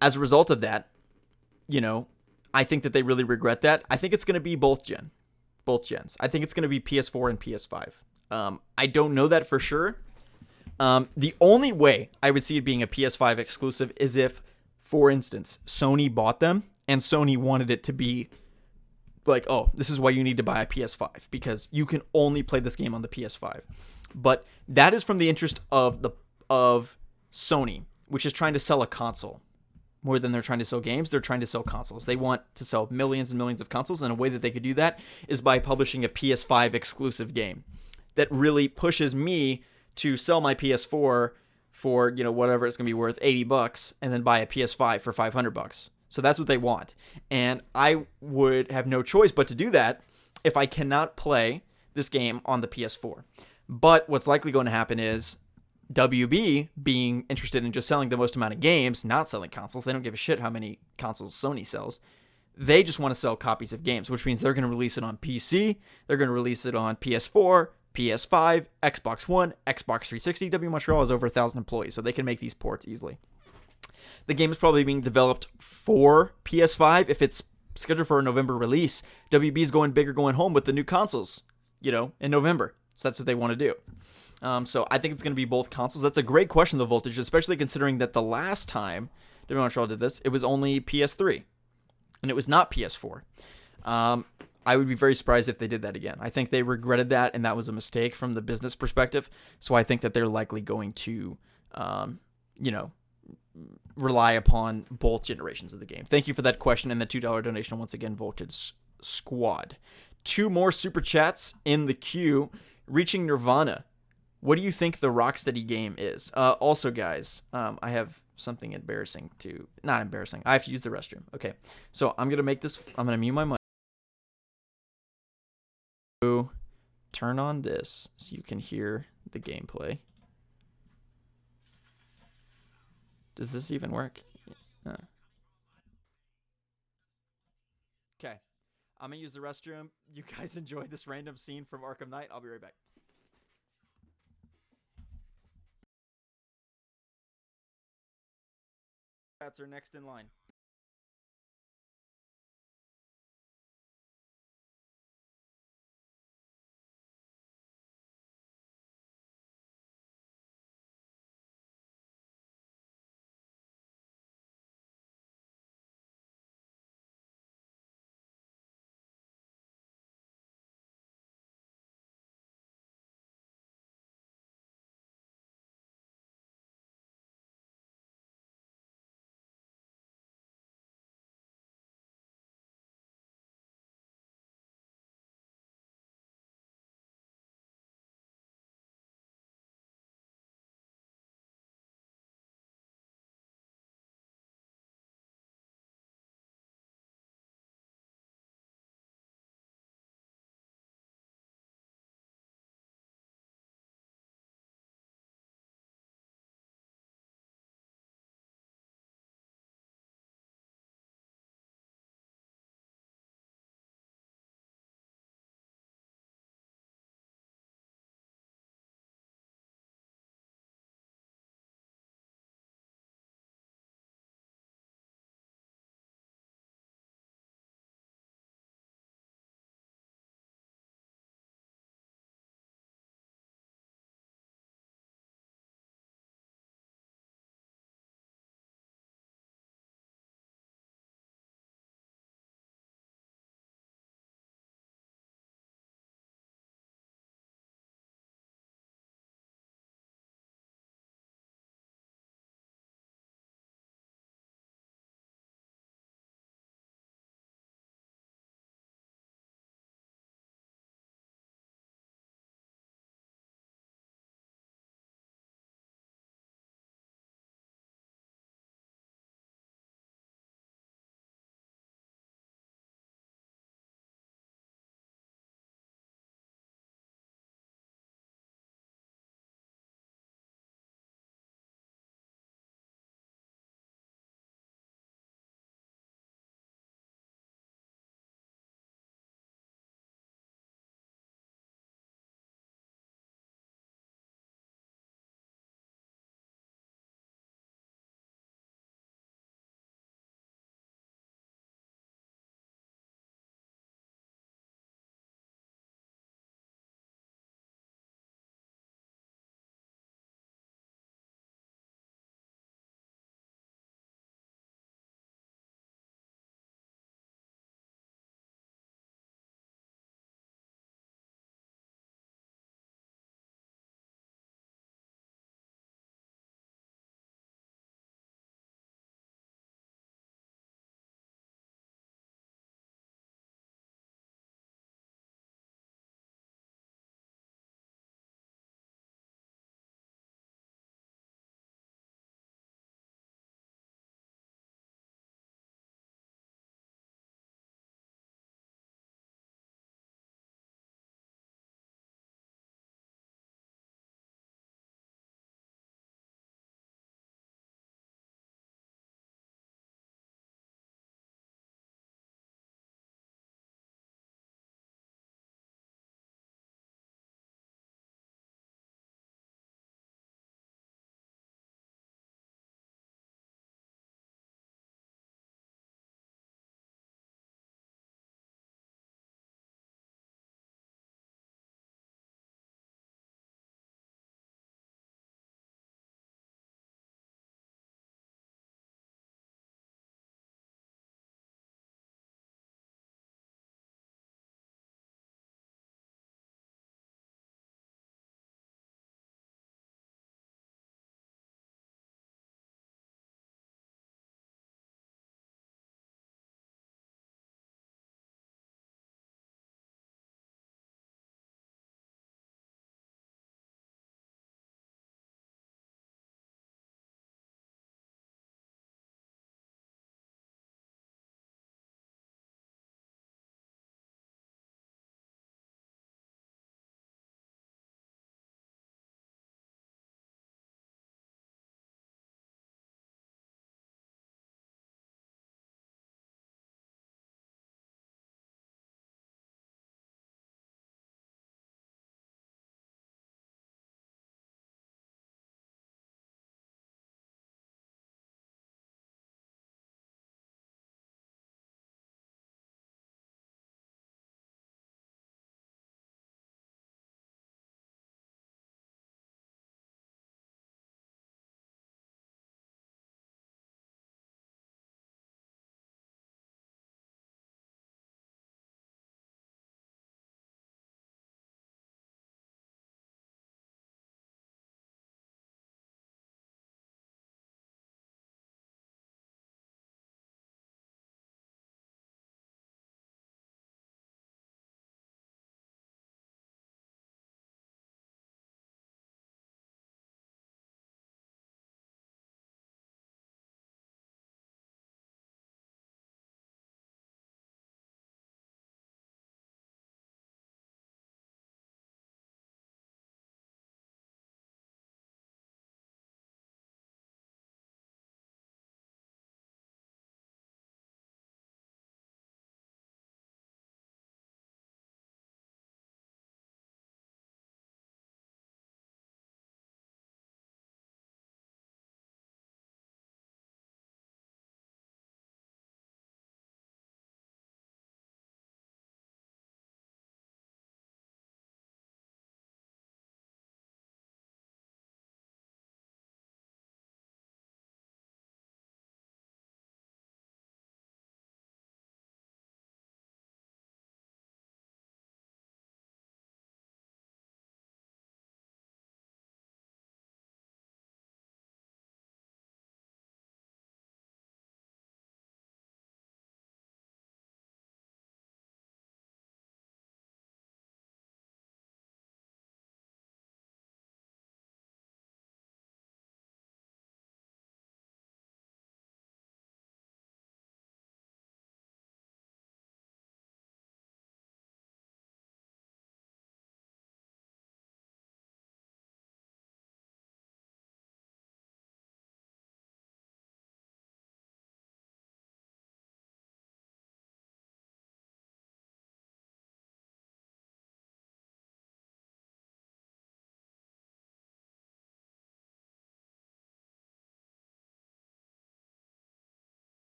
as a result of that, I think that they really regret that. I think it's going to be both gens. I think it's going to be PS4 and PS5. I don't know that for sure. The only way I would see it being a PS5 exclusive is if, for instance, Sony bought them and Sony wanted it to be like, oh, this is why you need to buy a PS5 because you can only play this game on the PS5. But that is from the interest of Sony, which is trying to sell a console. More than they're trying to sell games, they're trying to sell consoles. They want to sell millions and millions of consoles, and a way that they could do that is by publishing a PS5 exclusive game that really pushes me to sell my PS4 for, whatever it's going to be worth, $80, and then buy a PS5 for $500. So that's what they want. And I would have no choice but to do that if I cannot play this game on the PS4. But what's likely going to happen is WB, being interested in just selling the most amount of games, not selling consoles, they don't give a shit how many consoles Sony sells. They just want to sell copies of games, which means they're going to release it on PC, they're going to release it on PS4, PS5, Xbox One, Xbox 360. W Montreal has over 1,000 employees, so they can make these ports easily. The game is probably being developed for PS5. If it's scheduled for a November release, WB is going big or going home with the new consoles, in November. So that's what they want to do. So I think it's going to be both consoles. That's a great question, the voltage, especially considering that the last time W Montreal did this, it was only PS3, and it was not PS4. I would be very surprised if they did that again. I think they regretted that, and that was a mistake from the business perspective. So I think that they're likely going to, rely upon both generations of the game. Thank you for that question and the $2 donation once again, Voltage Squad. 2 more super chats in the queue. Reaching Nirvana. What do you think the Rocksteady game is? Also, guys, I have something embarrassing to... Not embarrassing. I have to use the restroom. Okay, so I'm going to make this... I'm going to mute my mic. Turn on this so you can hear the gameplay. Does this even work? Okay. I'm going to use the restroom. You guys enjoy this random scene from Arkham Knight. I'll be right back. Cats are next in line.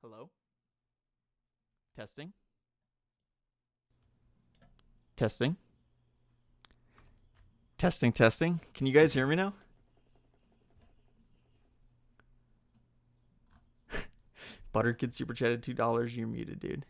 Hello? Testing? Testing? Testing, testing. Can you guys hear me now? Butterkid super chatted $2. You're muted, dude.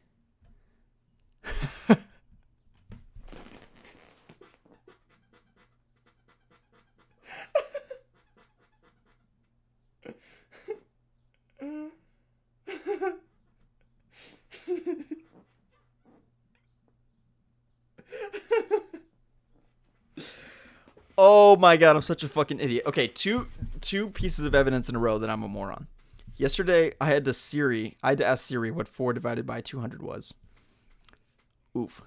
Oh my god, I'm such a fucking idiot. Okay, two pieces of evidence in a row that I'm a moron. Yesterday, I had to ask Siri what 4 divided by 200 was. Oof,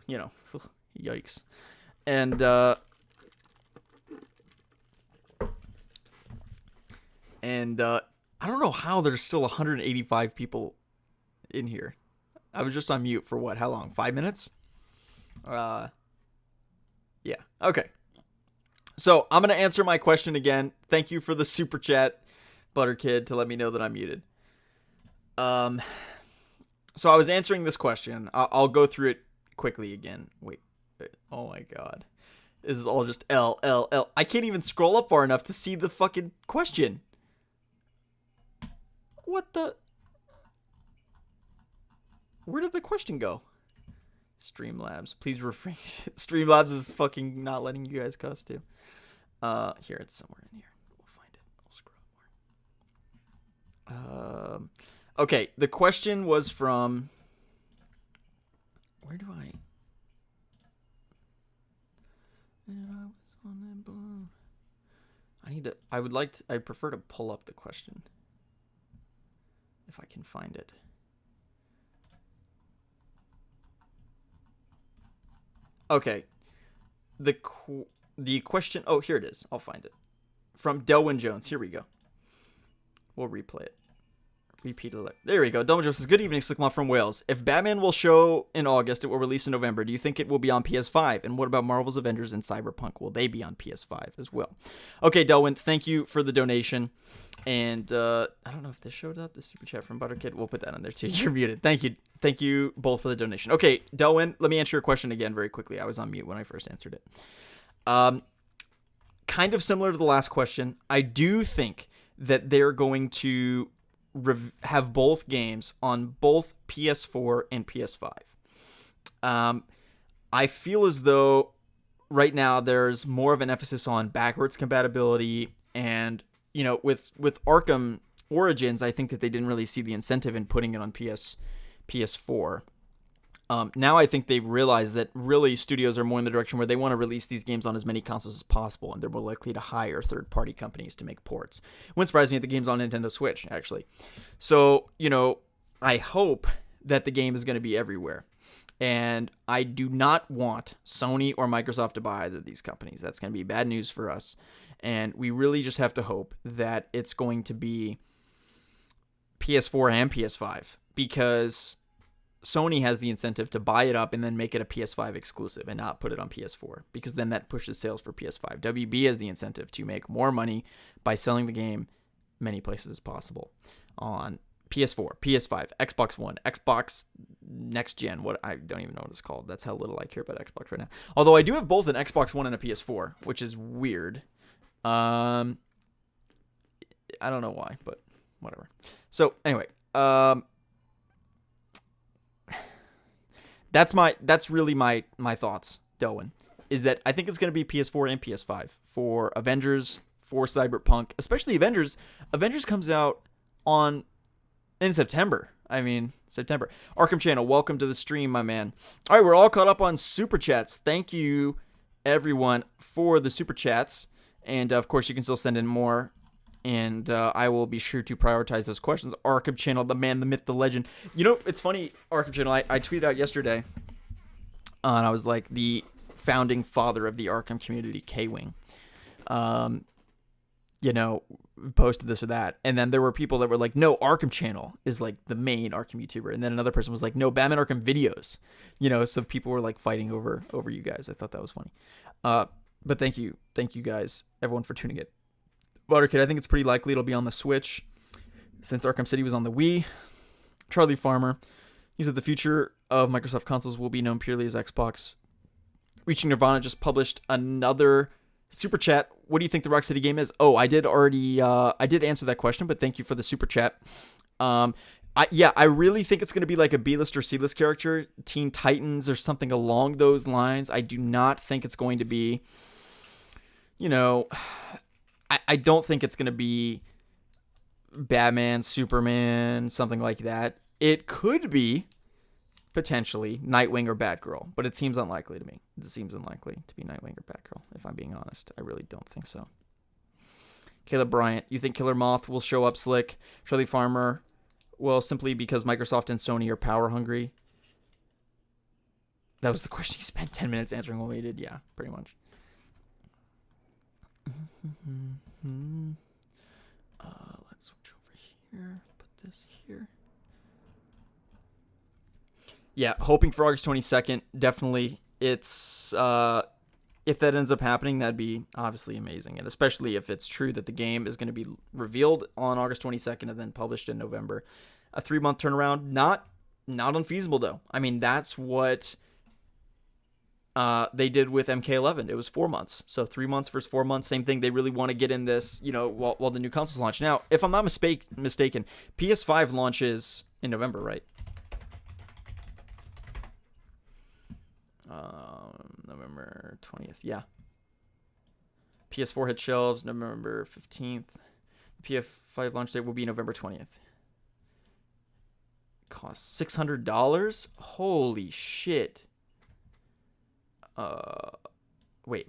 yikes. And I don't know how there's still 185 people in here. I was just on mute for what? How long? 5 minutes? Yeah. Okay. So I'm gonna answer my question again. Thank you for the super chat, Butterkid, to let me know that I'm muted. So I was answering this question. I'll go through it quickly again. Wait. Oh my god. This is all just L, L, L. I can't even scroll up far enough to see the fucking question. What the? Where did the question go? Streamlabs. Please refrain. Streamlabs is fucking not letting you guys cuss too. Here, it's somewhere in here. We'll find it. I'll scroll more. Okay, the question was from... Where do I... I'd prefer to pull up the question. If I can find it. Okay. The question... Oh, here it is. I'll find it. From Delwyn Jones. Here we go. We'll replay it. Repeat alert. There we go. Delwyn Jones says, good evening, Slickmont from Wales. If Batman will show in August, it will release in November. Do you think it will be on PS5? And what about Marvel's Avengers and Cyberpunk? Will they be on PS5 as well? Okay, Delwyn, thank you for the donation. And I don't know if this showed up. The super chat from Butterkid. We'll put that on there too. You're muted. Thank you. Thank you both for the donation. Okay, Delwyn, let me answer your question again very quickly. I was on mute when I first answered it. Kind of similar to the last question. I do think that they're going to have both games on both PS4 and PS5. I feel as though right now there's more of an emphasis on backwards compatibility, and with Arkham Origins, I think that they didn't really see the incentive in putting it on PS4. Now I think they've realized that really studios are more in the direction where they want to release these games on as many consoles as possible, and they're more likely to hire third-party companies to make ports. It wouldn't surprise me if the game's on Nintendo Switch, actually. So, I hope that the game is going to be everywhere. And I do not want Sony or Microsoft to buy either of these companies. That's going to be bad news for us. And we really just have to hope that it's going to be PS4 and PS5, because Sony has the incentive to buy it up and then make it a PS5 exclusive and not put it on PS4, because then that pushes sales for PS5. WB has the incentive to make more money by selling the game many places as possible on PS4, PS5, Xbox One, Xbox Next Gen. What I don't even know what it's called. That's how little I care about Xbox right now. Although I do have both an Xbox One and a PS4, which is weird. I don't know why, but whatever. So anyway, that's really my thoughts, Delwyn, is that I think it's going to be PS4 and PS5 for Avengers, for Cyberpunk, especially Avengers. Avengers comes out in September. September. Arkham Channel, welcome to the stream, my man. All right, we're all caught up on super chats. Thank you, everyone, for the super chats. And, of course, you can still send in more. And I will be sure to prioritize those questions. Arkham Channel, the man, the myth, the legend. It's funny, Arkham Channel, I tweeted out yesterday. And I was like, the founding father of the Arkham community, K-Wing. Posted this or that. And then there were people that were like, no, Arkham Channel is like the main Arkham YouTuber. And then another person was like, no, Batman Arkham videos. So people were like fighting over you guys. I thought that was funny. But thank you guys, everyone, for tuning in. Butterkid, I think it's pretty likely it'll be on the Switch, since Arkham City was on the Wii. Charlie Farmer, he said the future of Microsoft consoles will be known purely as Xbox. Reaching Nirvana just published another super chat. What do you think the Rocksteady game is? Oh, I did answer that question, but thank you for the super chat. I really think it's going to be like a B-list or C-list character, Teen Titans or something along those lines. I do not think it's going to be, I don't think it's going to be Batman, Superman, something like that. It could be potentially Nightwing or Batgirl, but it seems unlikely to me. It seems unlikely to be Nightwing or Batgirl, if I'm being honest. I really don't think so. Caleb Bryant, you think Killer Moth will show up slick? Charlie Farmer, well, simply because Microsoft and Sony are power hungry. That was the question he spent 10 minutes answering while we did. Yeah, pretty much. Let's switch over here. Put this here. Yeah, hoping for August 22nd. Definitely. It's if that ends up happening, that'd be obviously amazing. And especially if it's true that the game is going to be revealed on August 22nd and then published in November. A 3-month turnaround, not unfeasible though. I mean, that's what they did with MK11. It was 4 months. So 3 months versus 4 months, same thing. They really want to get in this, while the new consoles launch. Now, if I'm not mistaken, PS5 launches in November, right? November 20th, yeah. PS4 hit shelves November 15th. The PS5 launch date will be November 20th. Costs $600? Holy shit. Wait.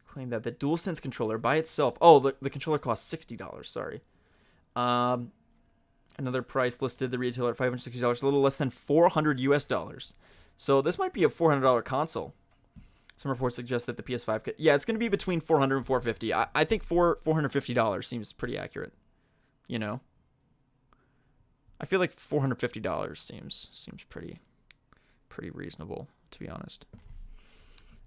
Claim that the DualSense controller by itself. Oh, the controller costs $60, sorry. Another price listed the retailer at $560, a little less than $400 US. So this might be a $400 console. Some reports suggest that the PS5 could... Yeah, it's going to be between $400 and $450. I think $450 seems pretty accurate. I feel like $450 seems pretty reasonable, to be honest.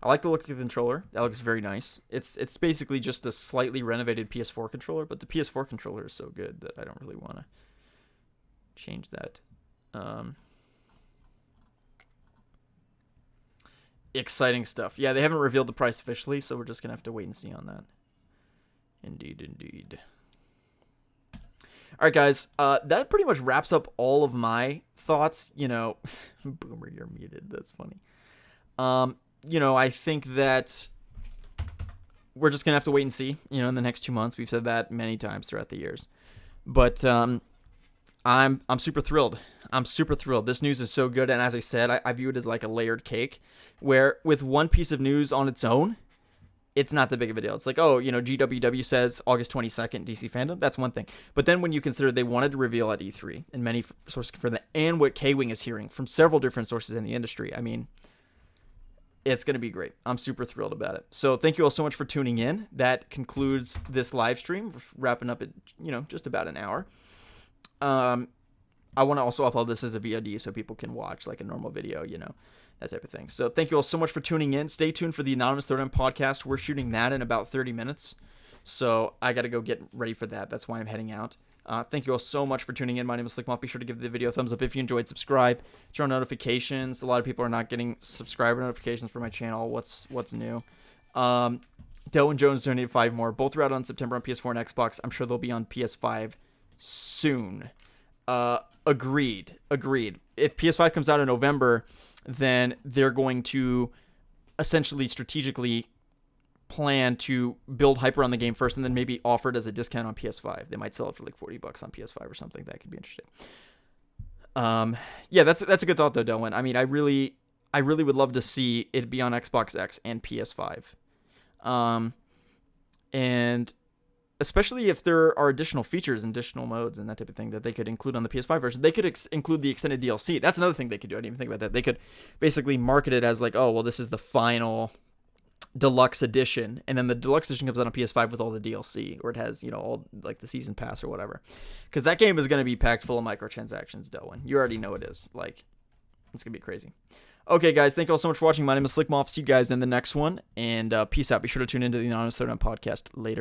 I like the look of the controller. That looks very nice. It's basically just a slightly renovated PS4 controller, but the PS4 controller is so good that I don't really want to change that. Exciting stuff. Yeah, they haven't revealed the price officially, so we're just going to have to wait and see on that. Indeed. All right, guys. That pretty much wraps up all of my thoughts. Boomer, you're muted. That's funny. I think that we're just going to have to wait and see, in the next 2 months. We've said that many times throughout the years. But I'm super thrilled. This news is so good, and as I said, I view it as like a layered cake, where with one piece of news on its own, it's not that big of a deal. It's like, GWW says August 22nd, DC FanDome. That's one thing. But then when you consider they wanted to reveal at E3, and many sources confirm that, and what K-Wing is hearing from several different sources in the industry, I mean, it's going to be great. I'm super thrilled about it. So thank you all so much for tuning in. That concludes this live stream. We're wrapping up at, just about an hour. I want to also upload this as a VOD so people can watch like a normal video, that type of thing. So thank you all so much for tuning in. Stay tuned for the Anonymous Throwdown podcast. We're shooting that in about 30 minutes. So I got to go get ready for that. That's why I'm heading out. Thank you all so much for tuning in. My name is SlickMoth. Be sure to give the video a thumbs up if you enjoyed. Subscribe. Turn on notifications. A lot of people are not getting subscriber notifications for my channel. What's new? Delwyn Jones donated 5 more. Both are out on September on PS4 and Xbox. I'm sure they'll be on PS5 soon. Agreed. If PS5 comes out in November, then they're going to essentially strategically plan to build hype around the game first and then maybe offer it as a discount on PS5. They might sell it for like $40 on PS5 or something. That could be interesting. Yeah, that's a good thought though, Delwyn. I mean, I really would love to see it be on Xbox X and PS5. And especially if there are additional features and additional modes and that type of thing that they could include on the PS5 version. They could include the extended DLC. That's another thing they could do. I didn't even think about that. They could basically market it as like, oh, well, this is the final deluxe edition. And then the deluxe edition comes out on PS5 with all the DLC, or it has, all like the season pass or whatever. Because that game is going to be packed full of microtransactions, Delwyn. You already know it is. Like, it's going to be crazy. Okay, guys, thank you all so much for watching. My name is SlickMoth. See you guys in the next one. And peace out. Be sure to tune into the Anonymous Throwdown podcast later.